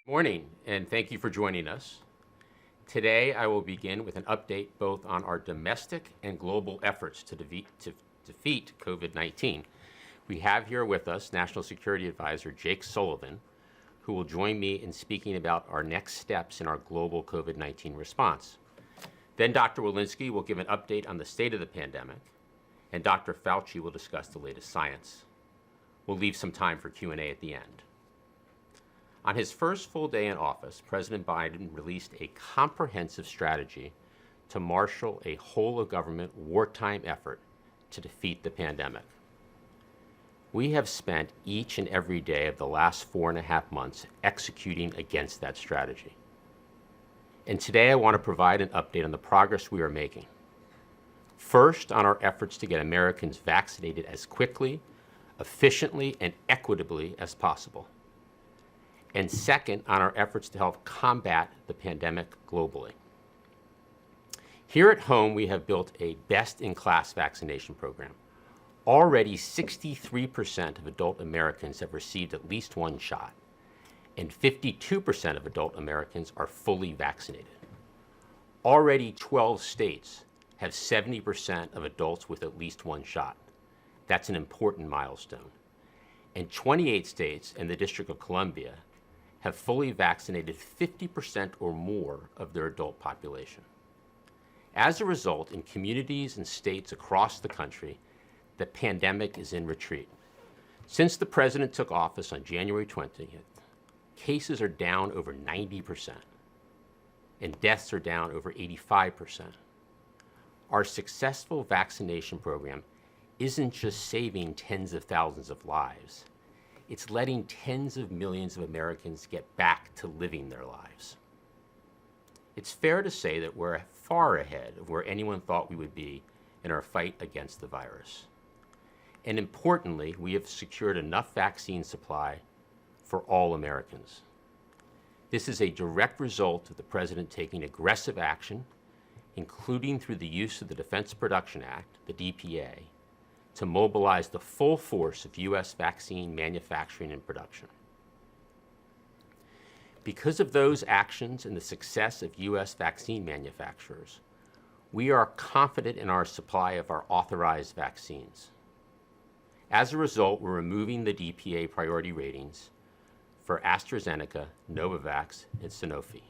Morning, and thank you for joining us. Today, I will begin with an update both on our domestic and global efforts to defeat COVID-19. We have here with us National Security Advisor Jake Sullivan, who will join me in speaking about our next steps in our global COVID-19 response. Then Dr. Walensky will give an update on the state of the pandemic, and Dr. Fauci will discuss the latest science. We'll leave some time for Q&A at the end. On his first full day in office, President Biden released a comprehensive strategy to marshal a whole-of-government wartime effort to defeat the pandemic. We have spent each and every day of the last 4.5 months executing against that strategy. And today I want to provide an update on the progress we are making. First, on our efforts to get Americans vaccinated as quickly, efficiently, and equitably as possible. And second, on our efforts to help combat the pandemic globally. Here at home, we have built a best-in-class vaccination program. Already 63% of adult Americans have received at least one shot, and 52% of adult Americans are fully vaccinated. Already 12 states have 70% of adults with at least one shot. That's an important milestone. And 28 states and the District of Columbia have fully vaccinated 50% or more of their adult population. As a result, in communities and states across the country, the pandemic is in retreat. Since the president took office on January 20th, cases are down over 90%, and deaths are down over 85%. Our successful vaccination program isn't just saving tens of thousands of lives. It's letting tens of millions of Americans get back to living their lives. It's fair to say that we're far ahead of where anyone thought we would be in our fight against the virus. And importantly, we have secured enough vaccine supply for all Americans. This is a direct result of the president taking aggressive action, including through the use of the Defense Production Act, the DPA, to mobilize the full force of U.S. vaccine manufacturing and production. Because of those actions and the success of U.S. vaccine manufacturers, we are confident in our supply of our authorized vaccines. As a result, we're removing the DPA priority ratings for AstraZeneca, Novavax, and Sanofi.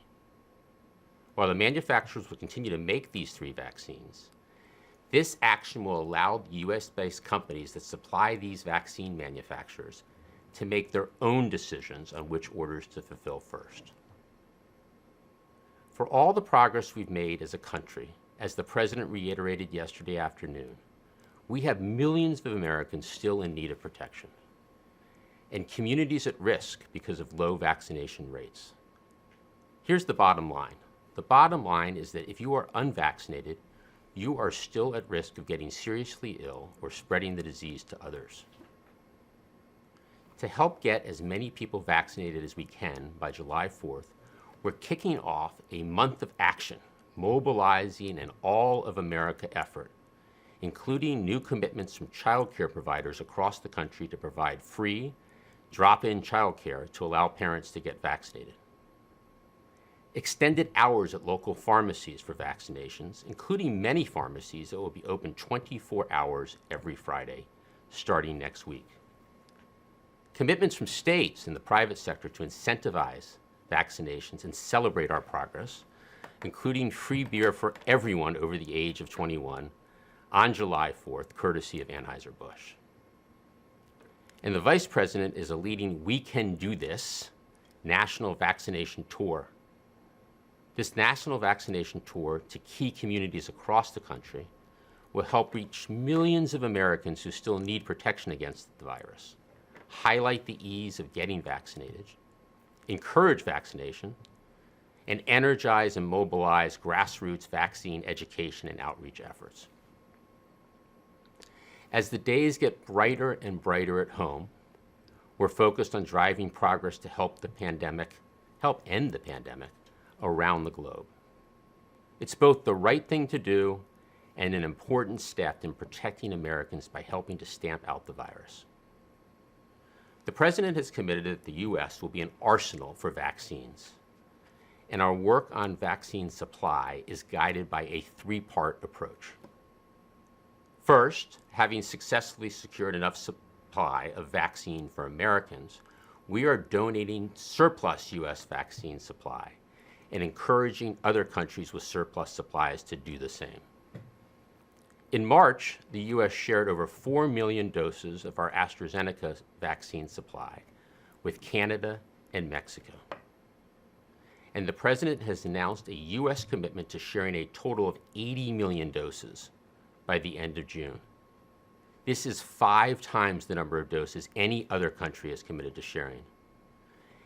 While the manufacturers will continue to make these three vaccines, this action will allow U.S.-based companies that supply these vaccine manufacturers to make their own decisions on which orders to fulfill first. For all the progress we've made as a country, as the President reiterated yesterday afternoon, we have millions of Americans still in need of protection, and communities at risk because of low vaccination rates. Here's the bottom line. The bottom line is that if you are unvaccinated, you are still at risk of getting seriously ill or spreading the disease to others. To help get as many people vaccinated as we can by July 4th, we're kicking off a month of action, mobilizing an all-of-America effort, including new commitments from child care providers across the country to provide free, drop-in child care to allow parents to get vaccinated. Extended hours at local pharmacies for vaccinations, including many pharmacies that will be open 24 hours every Friday, starting next week. Commitments from states and the private sector to incentivize vaccinations and celebrate our progress, including free beer for everyone over the age of 21 on July 4th, courtesy of Anheuser-Busch. And the Vice President is leading We Can Do This national vaccination tour. This national vaccination tour to key communities across the country will help reach millions of Americans who still need protection against the virus, highlight the ease of getting vaccinated, encourage vaccination, and energize and mobilize grassroots vaccine education and outreach efforts. As the days get brighter and brighter at home, we're focused on driving progress to help end the pandemic around the globe. It's both the right thing to do and an important step in protecting Americans by helping to stamp out the virus. The President has committed that the U.S. will be an arsenal for vaccines, and our work on vaccine supply is guided by a three-part approach. First, having successfully secured enough supply of vaccine for Americans, we are donating surplus U.S. vaccine supply and encouraging other countries with surplus supplies to do the same. In March, the U.S. shared over 4 million doses of our AstraZeneca vaccine supply with Canada and Mexico. And the President has announced a U.S. commitment to sharing a total of 80 million doses by the end of June. This is 5 times the number of doses any other country has committed to sharing.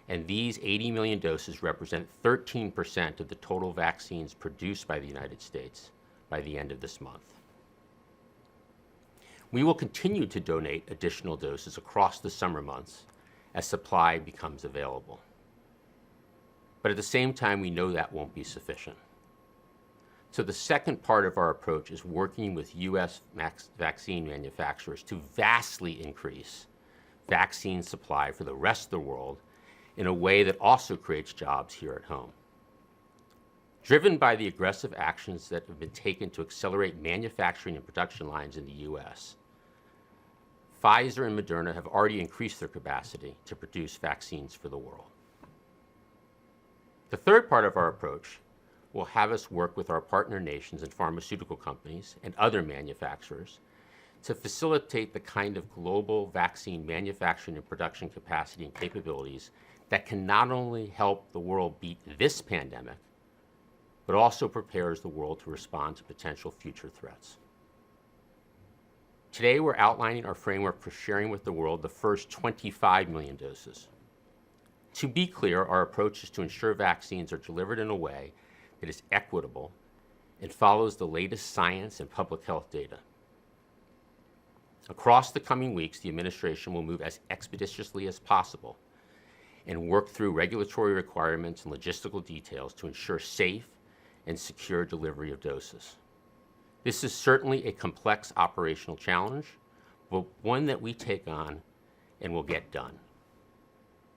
And these 80 million doses represent 13% of the total vaccines produced by the United States by the end of this month. We will continue to donate additional doses across the summer months as supply becomes available. But at the same time, we know that won't be sufficient. So the second part of our approach is working with U.S. vaccine manufacturers to vastly increase vaccine supply for the rest of the world in a way that also creates jobs here at home. Driven by the aggressive actions that have been taken to accelerate manufacturing and production lines in the U.S., Pfizer and Moderna have already increased their capacity to produce vaccines for the world. The third part of our approach will have us work with our partner nations and pharmaceutical companies and other manufacturers to facilitate the kind of global vaccine manufacturing and production capacity and capabilities that can not only help the world beat this pandemic, but also prepares the world to respond to potential future threats. Today, we're outlining our framework for sharing with the world the first 25 million doses. To be clear, our approach is to ensure vaccines are delivered in a way that is equitable and follows the latest science and public health data. Across the coming weeks, the administration will move as expeditiously as possible and work through regulatory requirements and logistical details to ensure safe and secure delivery of doses. This is certainly a complex operational challenge, but one that we take on and will get done.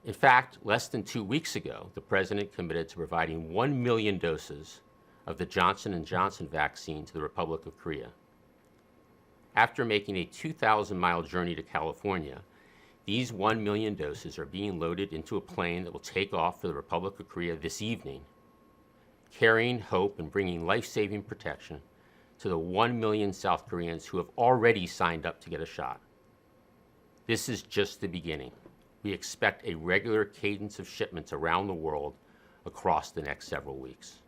In fact, less than 2 weeks ago, the President committed to providing 1 million doses of the Johnson & Johnson vaccine to the Republic of Korea. After making a 2,000-mile journey to California, these 1 million doses are being loaded into a plane that will take off for the Republic of Korea this evening, carrying hope and bringing life-saving protection to the 1 million South Koreans who have already signed up to get a shot. This is just the beginning. We expect a regular cadence of shipments around the world across the next several weeks.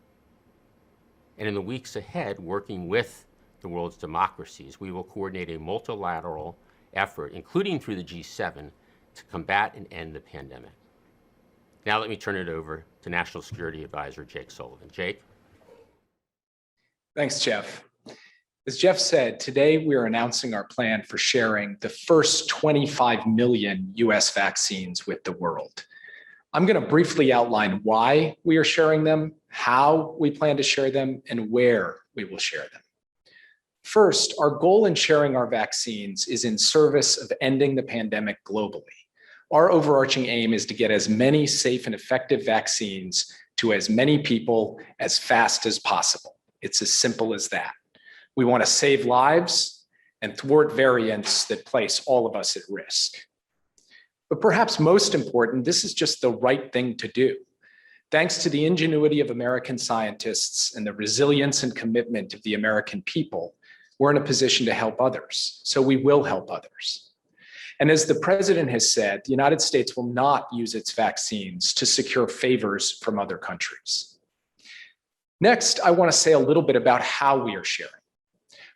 And in the weeks ahead, working with the world's democracies, we will coordinate a multilateral effort, including through the G7, to combat and end the pandemic. Now let me turn it over to National Security Advisor Jake Sullivan. Jake? Thanks, Jeff. As Jeff said, today we are announcing our plan for sharing the first 25 million US vaccines with the world. I'm going to briefly outline why we are sharing them, how we plan to share them, and where we will share them. First, our goal in sharing our vaccines is in service of ending the pandemic globally. Our overarching aim is to get as many safe and effective vaccines to as many people as fast as possible. It's as simple as that. We want to save lives and thwart variants that place all of us at risk. But perhaps most important, this is just the right thing to do. Thanks to the ingenuity of American scientists and the resilience and commitment of the American people, we're in a position to help others. So we will help others. And as the President has said, the United States will not use its vaccines to secure favors from other countries. Next, I want to say a little bit about how we are sharing.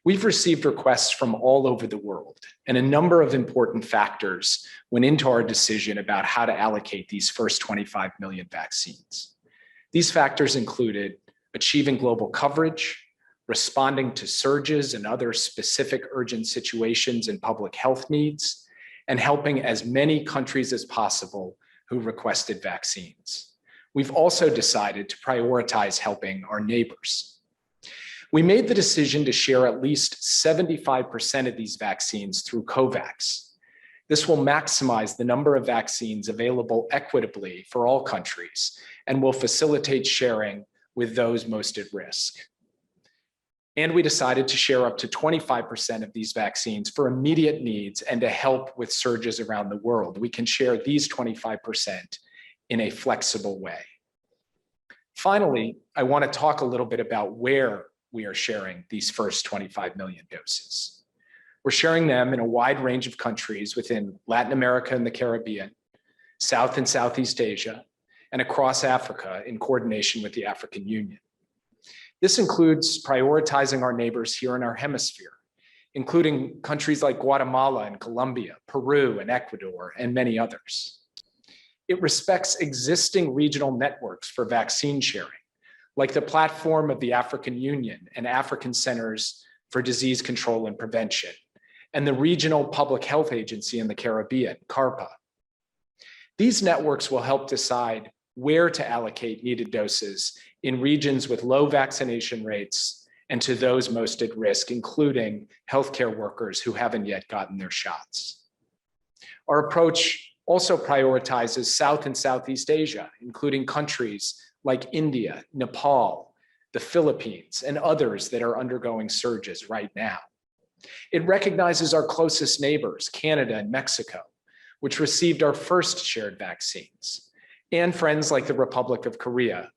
We've received requests from all over the world, and a number of important factors went into our decision about how to allocate these first 25 million vaccines. These factors included achieving global coverage, responding to surges and other specific urgent situations and public health needs, and helping as many countries as possible who requested vaccines. We've also decided to prioritize helping our neighbors. We made the decision to share at least 75% of these vaccines through COVAX. This will maximize the number of vaccines available equitably for all countries and will facilitate sharing with those most at risk. And we decided to share up to 25% of these vaccines for immediate needs and to help with surges around the world. We can share these 25% in a flexible way. Finally, I want to talk a little bit about where we are sharing these first 25 million doses. We're sharing them in a wide range of countries within Latin America and the Caribbean, South and Southeast Asia, and across Africa in coordination with the African Union. This includes prioritizing our neighbors here in our hemisphere, including countries like Guatemala and Colombia, Peru and Ecuador, and many others. It respects existing regional networks for vaccine sharing, like the platform of the African Union and African Centers for Disease Control and Prevention, and the Regional Public Health Agency in the Caribbean, CARPA. These networks will help decide where to allocate needed doses in regions with low vaccination rates and to those most at risk, including healthcare workers who haven't yet gotten their shots. Our approach also prioritizes South and Southeast Asia, including countries like India, Nepal, the Philippines, and others that are undergoing surges right now. It recognizes our closest neighbors, Canada and Mexico, which received our first shared vaccines, and friends like the Republic of Korea,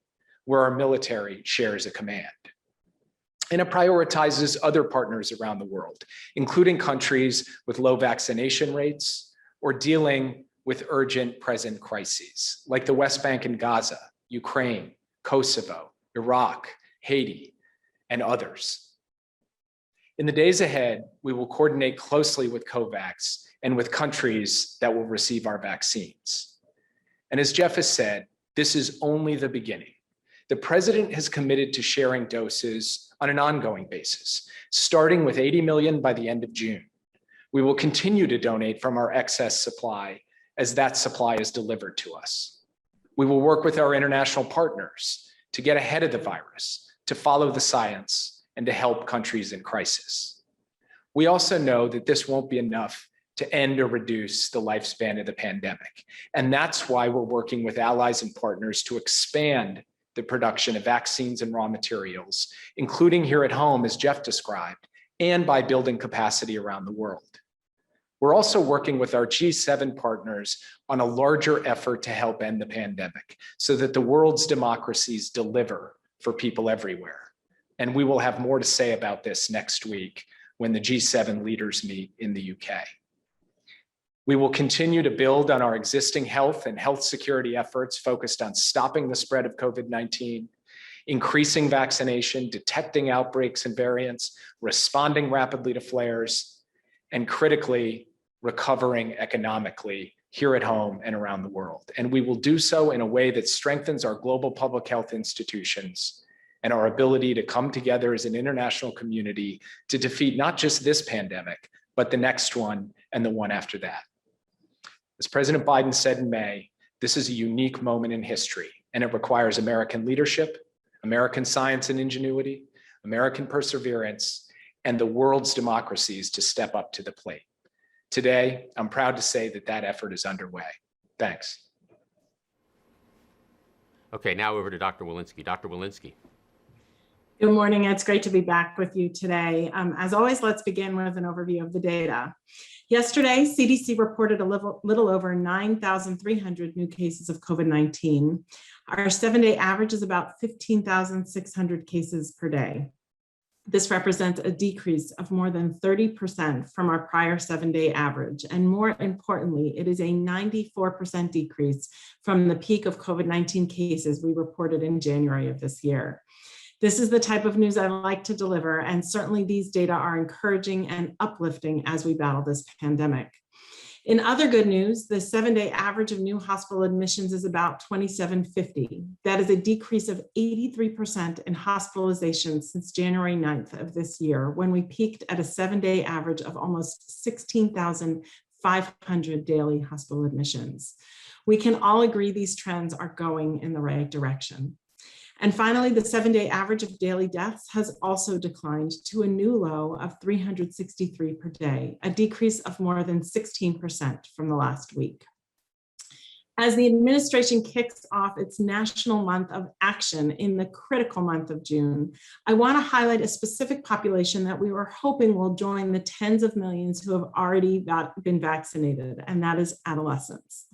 where our military shares a command. And it prioritizes other partners around the world, including countries with low vaccination rates or dealing with urgent present crises, like the West Bank and Gaza, Ukraine, Kosovo, Iraq, Haiti, and others. In the days ahead, we will coordinate closely with COVAX and with countries that will receive our vaccines. And as Jeff has said, this is only the beginning. The president has committed to sharing doses on an ongoing basis, starting with 80 million by the end of June. We will continue to donate from our excess supply as that supply is delivered to us. We will work with our international partners to get ahead of the virus, to follow the science, and to help countries in crisis. We also know that this won't be enough to end or reduce the lifespan of the pandemic. And that's why we're working with allies and partners to expand the production of vaccines and raw materials, including here at home, as Jeff described, and by building capacity around the world. We're also working with our G7 partners on a larger effort to help end the pandemic so that the world's democracies deliver for people everywhere. And we will have more to say about this next week when the G7 leaders meet in the UK. We will continue to build on our existing health and health security efforts focused on stopping the spread of COVID-19, increasing vaccination, detecting outbreaks and variants, responding rapidly to flares, and critically recovering economically here at home and around the world. And we will do so in a way that strengthens our global public health institutions and our ability to come together as an international community to defeat not just this pandemic, but the next one and the one after that. As President Biden said in May, this is a unique moment in history, and it requires American leadership, American science and ingenuity, American perseverance, and the world's democracies to step up to the plate. Today, I'm proud to say that that effort is underway. Thanks. Okay, now over to Dr. Walensky. Dr. Walensky. Good morning. It's great to be back with you today. As always, let's begin with an overview of the data. Yesterday, CDC reported a little over 9,300 new cases of COVID-19. Our 7-day average is about 15,600 cases per day. This represents a decrease of more than 30% from our prior 7-day average. And more importantly, it is a 94% decrease from the peak of COVID-19 cases we reported in January of this year. This is the type of news I like to deliver, and certainly these data are encouraging and uplifting as we battle this pandemic. In other good news, the 7-day average of new hospital admissions is about 2,750. That is a decrease of 83% in hospitalizations since January 9th of this year, when we peaked at a 7-day average of almost 16,500 daily hospital admissions. We can all agree these trends are going in the right direction. And finally, the 7-day average of daily deaths has also declined to a new low of 363 per day, a decrease of more than 16% from the last week. As the administration kicks off its national month of action in the critical month of June, I want to highlight a specific population that we were hoping will join the tens of millions who have already been vaccinated, and that is adolescents.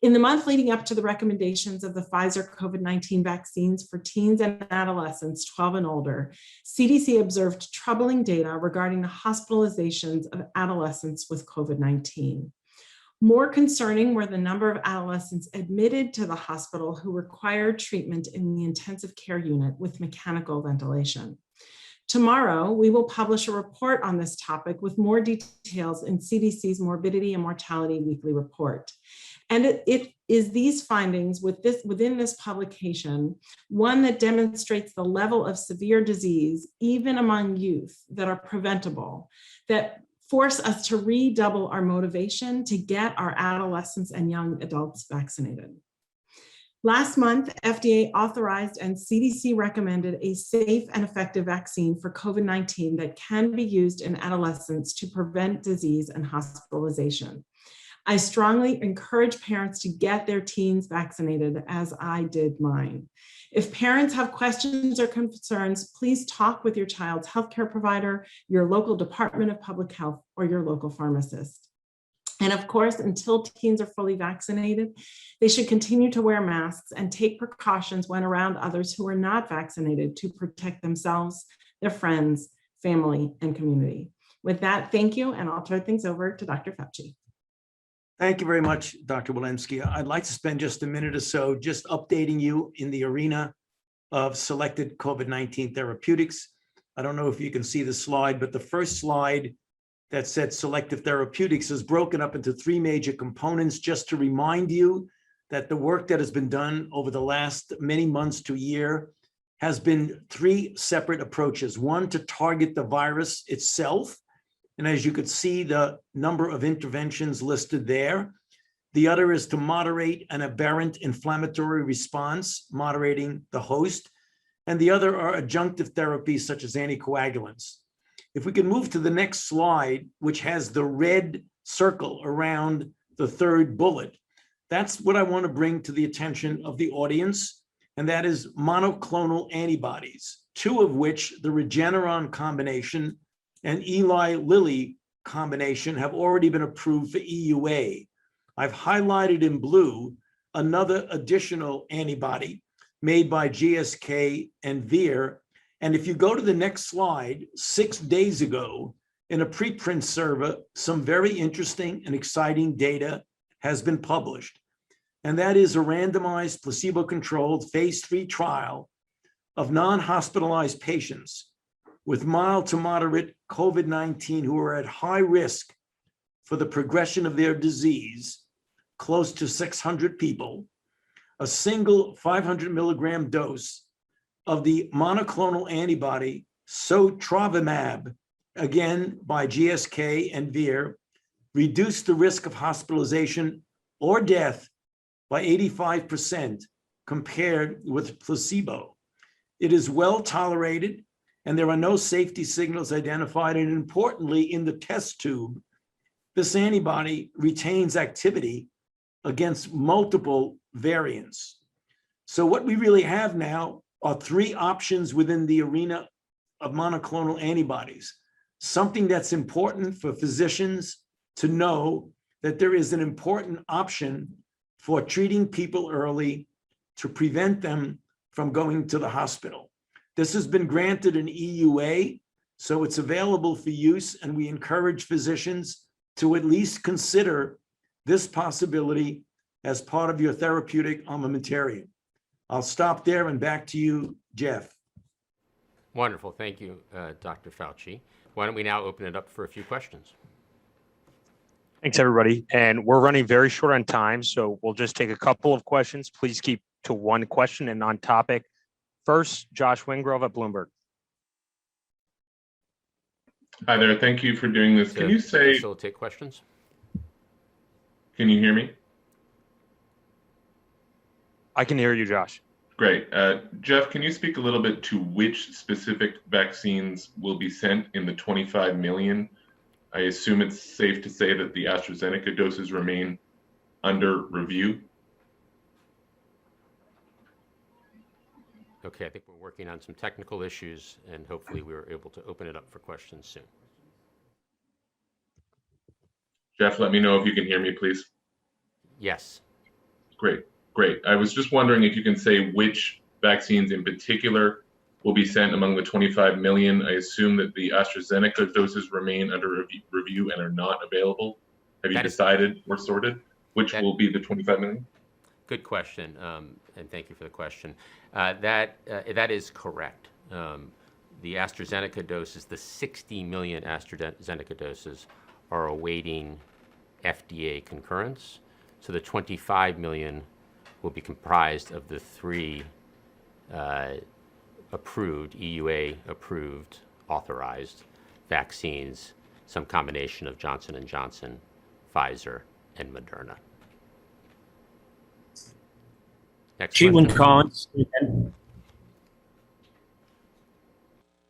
In the month leading up to the recommendations of the Pfizer COVID-19 vaccines for teens and adolescents 12 and older, CDC observed troubling data regarding the hospitalizations of adolescents with COVID-19. More concerning were the number of adolescents admitted to the hospital who required treatment in the intensive care unit with mechanical ventilation. Tomorrow, we will publish a report on this topic with more details in CDC's Morbidity and Mortality Weekly Report. And it is these findings within this publication, one that demonstrates the level of severe disease, even among youth, that are preventable, that force us to redouble our motivation to get our adolescents and young adults vaccinated. Last month, FDA authorized and CDC recommended a safe and effective vaccine for COVID-19 that can be used in adolescents to prevent disease and hospitalization. I strongly encourage parents to get their teens vaccinated, as I did mine. If parents have questions or concerns, please talk with your child's healthcare provider, your local Department of Public Health, or your local pharmacist. And of course, until teens are fully vaccinated, they should continue to wear masks and take precautions when around others who are not vaccinated to protect themselves, their friends, family, and community. With that, thank you, and I'll turn things over to Dr. Fauci. Thank you very much, Dr. Walensky. I'd like to spend just a minute or so just updating you in the arena of selected COVID-19 therapeutics. I don't know if you can see the slide, but the first slide that said selective therapeutics is broken up into three major components, just to remind you that the work that has been done over the last many months to a year has been three separate approaches. One, to target the virus itself. And as you could see, the number of interventions listed there. The other is to moderate an aberrant inflammatory response, moderating the host. And the other are adjunctive therapies such as anticoagulants. If we can move to the next slide, which has the red circle around the third bullet, that's what I want to bring to the attention of the audience, and that is monoclonal antibodies, two of which, the Regeneron combination and Eli Lilly combination, have already been approved for EUA. I've highlighted in blue another additional antibody made by GSK and Vir. And if you go to the next slide, 6 days ago, in a preprint server, some very interesting and exciting data has been published. And that is a randomized placebo-controlled phase 3 trial of non-hospitalized patients with mild to moderate COVID-19 who are at high risk for the progression of their disease, close to 600 people, a single 500 milligram dose of the monoclonal antibody sotrovimab, again by GSK and Vir, reduced the risk of hospitalization or death by 85% compared with placebo. It is well tolerated, and there are no safety signals identified. And importantly, in the test tube, this antibody retains activity against multiple variants. So what we really have now are three options within the arena of monoclonal antibodies. Something that's important for physicians to know, that there is an important option for treating people early to prevent them from going to the hospital. This has been granted an EUA, so it's available for use, and we encourage physicians to at least consider this possibility as part of your therapeutic armamentarium. I'll stop there and back to you, Jeff. Wonderful. Thank you, Dr. Fauci. Why don't we now open it up for a few questions? Thanks, everybody. And we're running very short on time, so we'll just take a couple of questions. Please keep to one question and on topic. First, Josh Wingrove at Bloomberg. Hi there. Thank you for doing this. Can you say, Facilitate questions? can you hear me? I can hear you, Josh. Great. Jeff, can you speak a little bit to which specific vaccines will be sent in the 25 million? I assume it's safe to say that the AstraZeneca doses remain under review. Okay, I think we're working on some technical issues, and hopefully we were able to open it up for questions soon. Jeff, let me know if you can hear me, please. Yes. Great, great. I was just wondering if you can say which vaccines in particular will be sent among the 25 million. I assume that the AstraZeneca doses remain under review and are not available. Have you decided or sorted which will be the 25 million? Good question, and thank you for the question. That is correct. The AstraZeneca doses, the 60 million AstraZeneca doses, are awaiting FDA concurrence. So the 25 million will be comprised of the 3 approved, EUA approved, authorized vaccines, some combination of Johnson & Johnson, Pfizer, and Moderna. Next Caitlin question. Collins.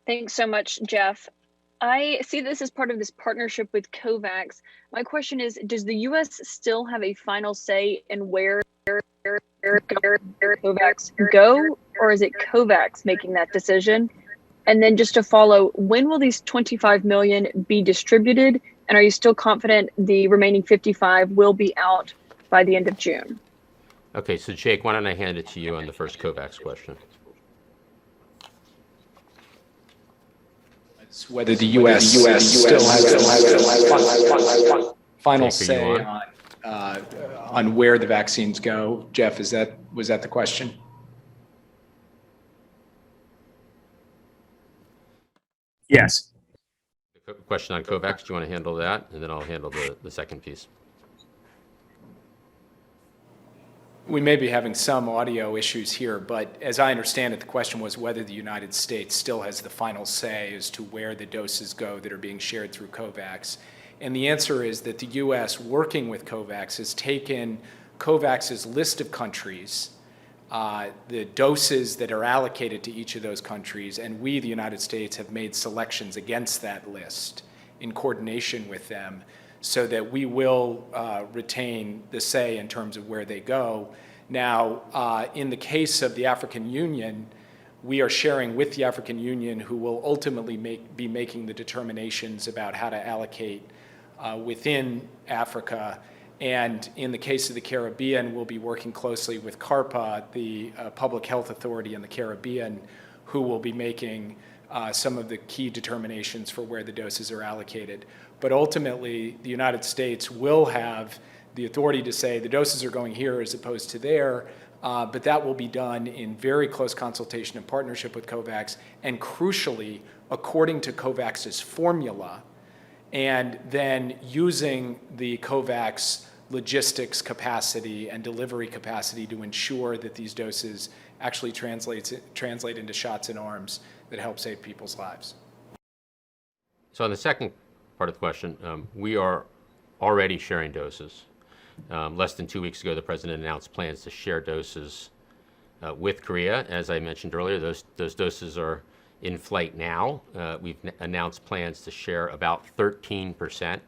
Thanks so much, Jeff. I see this as part of this partnership with COVAX. My question is, does the U.S. still have a final say in where COVAX go, or is it COVAX making that decision? And then just to follow, when will these 25 million be distributed? And are you still confident the remaining 55 will be out by the end of June? Okay, so Jake, why don't I hand it to you on the first COVAX question? Whether the U.S. still has final say on where the vaccines go. Jeff, was that the question? Yes. The question on COVAX, do you want to handle that? And then I'll handle the second piece. We may be having some audio issues here, but as I understand it, the question was whether the United States still has the final say as to where the doses go that are being shared through COVAX. And the answer is that the U.S., working with COVAX, has taken COVAX's list of countries, the doses that are allocated to each of those countries, and we, the United States, have made selections against that list in coordination with them, so that we will retain the say in terms of where they go. Now, in the case of the African Union, we are sharing with the African Union, who will ultimately be making the determinations about how to allocate within Africa. And in the case of the Caribbean, we'll be working closely with CARPA, the public health authority in the Caribbean, who will be making some of the key determinations for where the doses are allocated. But ultimately, the United States will have the authority to say the doses are going here as opposed to there, but that will be done in very close consultation and partnership with COVAX, and crucially, according to COVAX's formula, and then using the COVAX logistics capacity and delivery capacity to ensure that these doses actually translate into shots in arms that help save people's lives. So on the second part of the question, we are already sharing doses. Less than 2 weeks ago, the president announced plans to share doses with Korea. As I mentioned earlier, those doses are in flight now. We've announced plans to share about 13%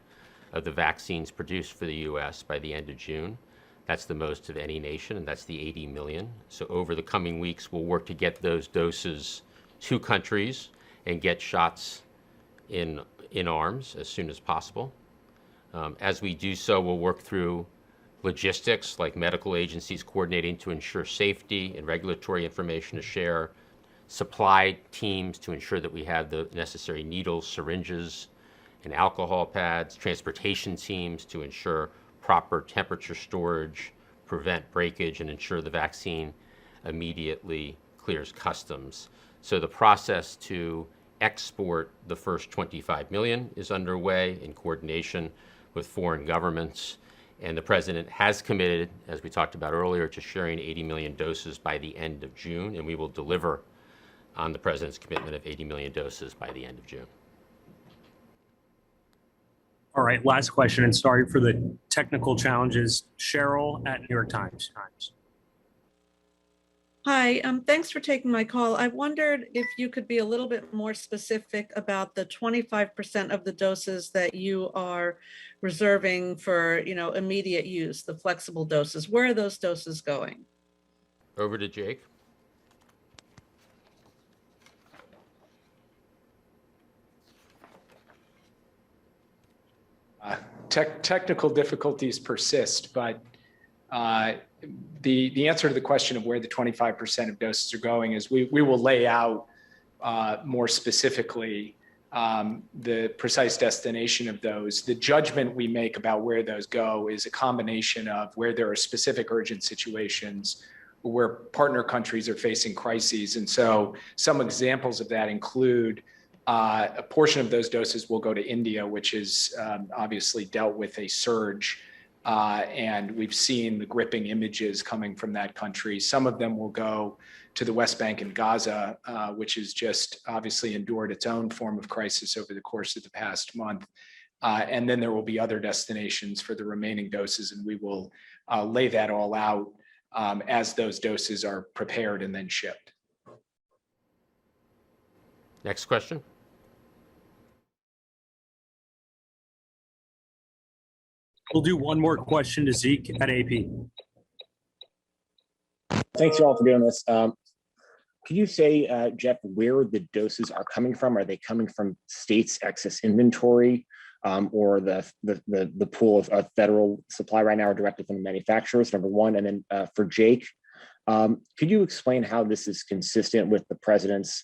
of the vaccines produced for the U.S. by the end of June. That's the most of any nation, and that's the 80 million. So over the coming weeks, we'll work to get those doses to countries and get shots in arms as soon as possible. As we do so, we'll work through logistics, like medical agencies coordinating to ensure safety and regulatory information to share, supply teams to ensure that we have the necessary needles, syringes, and alcohol pads, transportation teams to ensure proper temperature storage, prevent breakage, and ensure the vaccine immediately clears customs. So the process to export the first 25 million is underway in coordination with foreign governments. And the president has committed, as we talked about earlier, to sharing 80 million doses by the end of June, and we will deliver on the president's commitment of 80 million doses by the end of June. All right, last question, and sorry for the technical challenges. Cheryl at New York Times. Hi, thanks for taking my call. I wondered if you could be a little bit more specific about the 25% of the doses that you are reserving for, immediate use, the flexible doses. Where are those doses going? Over to Jake. Technical difficulties persist, but the answer to the question of where the 25% of doses are going is we will lay out more specifically the precise destination of those. The judgment we make about where those go is a combination of where there are specific urgent situations, where partner countries are facing crises. And so some examples of that include a portion of those doses will go to India, which is obviously dealt with a surge. And we've seen the gripping images coming from that country. Some of them will go to the West Bank and Gaza, which has just obviously endured its own form of crisis over the course of the past month. And then there will be other destinations for the remaining doses, and we will lay that all out as those doses are prepared and then shipped. Next question. We'll do one more question to Zeke at AP. Thanks you all for doing this. Could you say, Jeff, where the doses are coming from? Are they coming from states' excess inventory, or the pool of federal supply right now, or directly from the manufacturers? Number one, and then for Jake, could you explain how this is consistent with the president's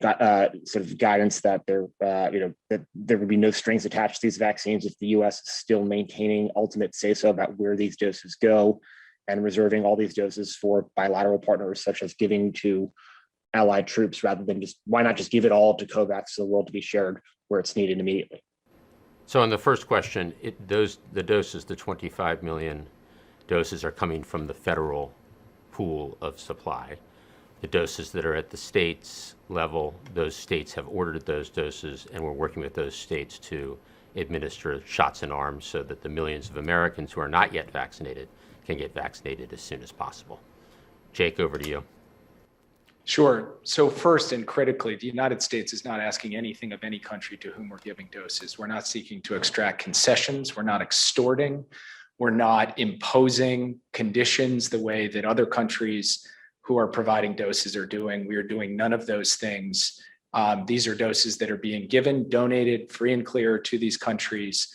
sort of guidance that that there would be no strings attached to these vaccines if the U.S. is still maintaining ultimate say-so about where these doses go, and reserving all these doses for bilateral partners, such as giving to allied troops, rather than why not just give it all to COVAX for the world to be shared where it's needed immediately? So on the first question, the 25 million doses are coming from the federal pool of supply. The doses that are at the states level, those states have ordered those doses, and we're working with those states to administer shots in arms so that the millions of Americans who are not yet vaccinated can get vaccinated as soon as possible. Jake, over to you. Sure. So first and critically, the United States is not asking anything of any country to whom we're giving doses. We're not seeking to extract concessions. We're not extorting. We're not imposing conditions the way that other countries who are providing doses are doing. We are doing none of those things. These are doses that are being given, donated free and clear to these countries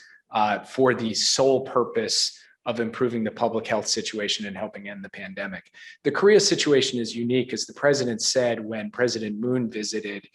for the sole purpose of improving the public health situation and helping end the pandemic. The Korea situation is unique, as the president said when President Moon visited.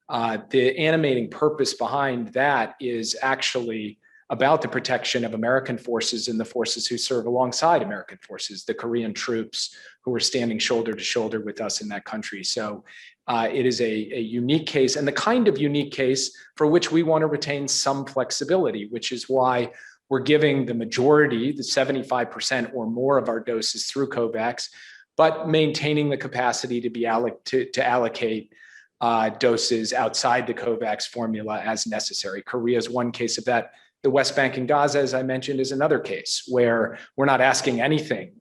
The animating purpose behind that is actually about the protection of American forces and the forces who serve alongside American forces, the Korean troops who are standing shoulder to shoulder with us in that country. So it is a unique case, and the kind of unique case for which we want to retain some flexibility, which is why we're giving the majority, the 75% or more of our doses through COVAX, but maintaining the capacity to allocate doses outside the COVAX formula as necessary. Korea is one case of that. The West Bank and Gaza, as I mentioned, is another case where we're not asking anything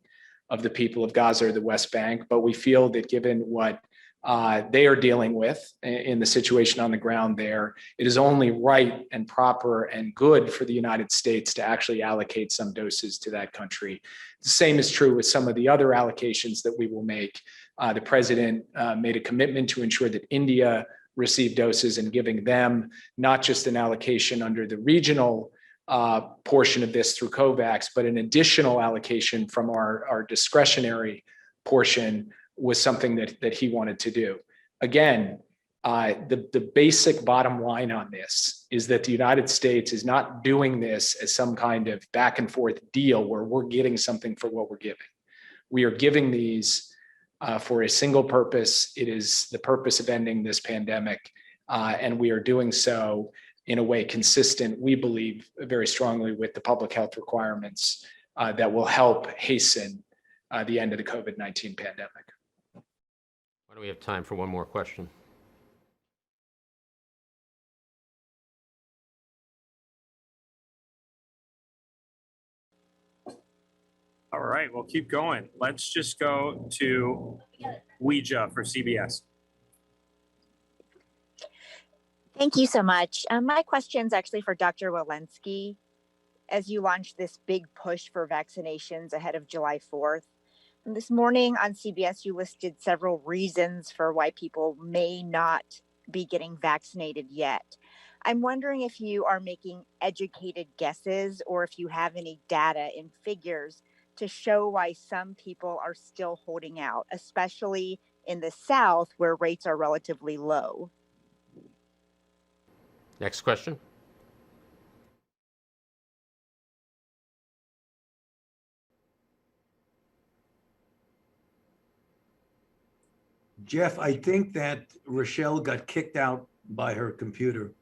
of the people of Gaza or the West Bank, but we feel that given what they are dealing with in the situation on the ground there, it is only right and proper and good for the United States to actually allocate some doses to that country. The same is true with some of the other allocations that we will make. The president made a commitment to ensure that India receive doses, and giving them not just an allocation under the regional portion of this through COVAX, but an additional allocation from our discretionary portion was something that he wanted to do. Again, the basic bottom line on this is that the United States is not doing this as some kind of back and forth deal where we're getting something for what we're giving. We are giving these for a single purpose. It is the purpose of ending this pandemic, and we are doing so in a way consistent, we believe very strongly, with the public health requirements that will help hasten the end of the COVID-19 pandemic. Why don't we have time for one more question? All right, we'll keep going. Let's just go to Ouija for CBS. Thank you so much. My question is actually for Dr. Walensky. As you launch this big push for vaccinations ahead of July 4th, and this morning on CBS, you listed several reasons for why people may not be getting vaccinated yet. I'm wondering if you are making educated guesses or if you have any data and figures to show why some people are still holding out, especially in the South where rates are relatively low. Next question. Jeff, I think that Rochelle got kicked out by her computer.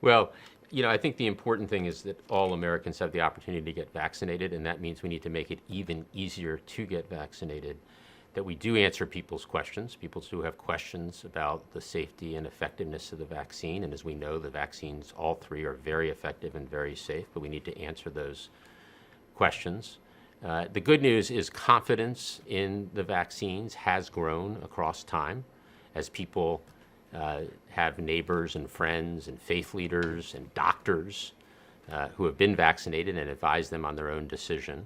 Well, I think the important thing is that all Americans have the opportunity to get vaccinated, and that means we need to make it even easier to get vaccinated, that we do answer people's questions. People do have questions about the safety and effectiveness of the vaccine, and as we know, the vaccines, all three, are very effective and very safe, but we need to answer those questions. The good news is confidence in the vaccines has grown across time as people have neighbors and friends and faith leaders and doctors who have been vaccinated and advise them on their own decision.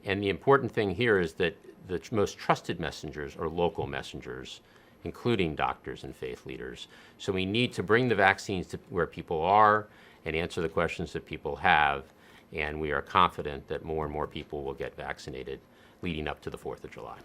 And the important thing here is that the most trusted messengers are local messengers, including doctors and faith leaders. So we need to bring the vaccines to where people are and answer the questions that people have. And we are confident that more and more people will get vaccinated leading up to the 4th of July.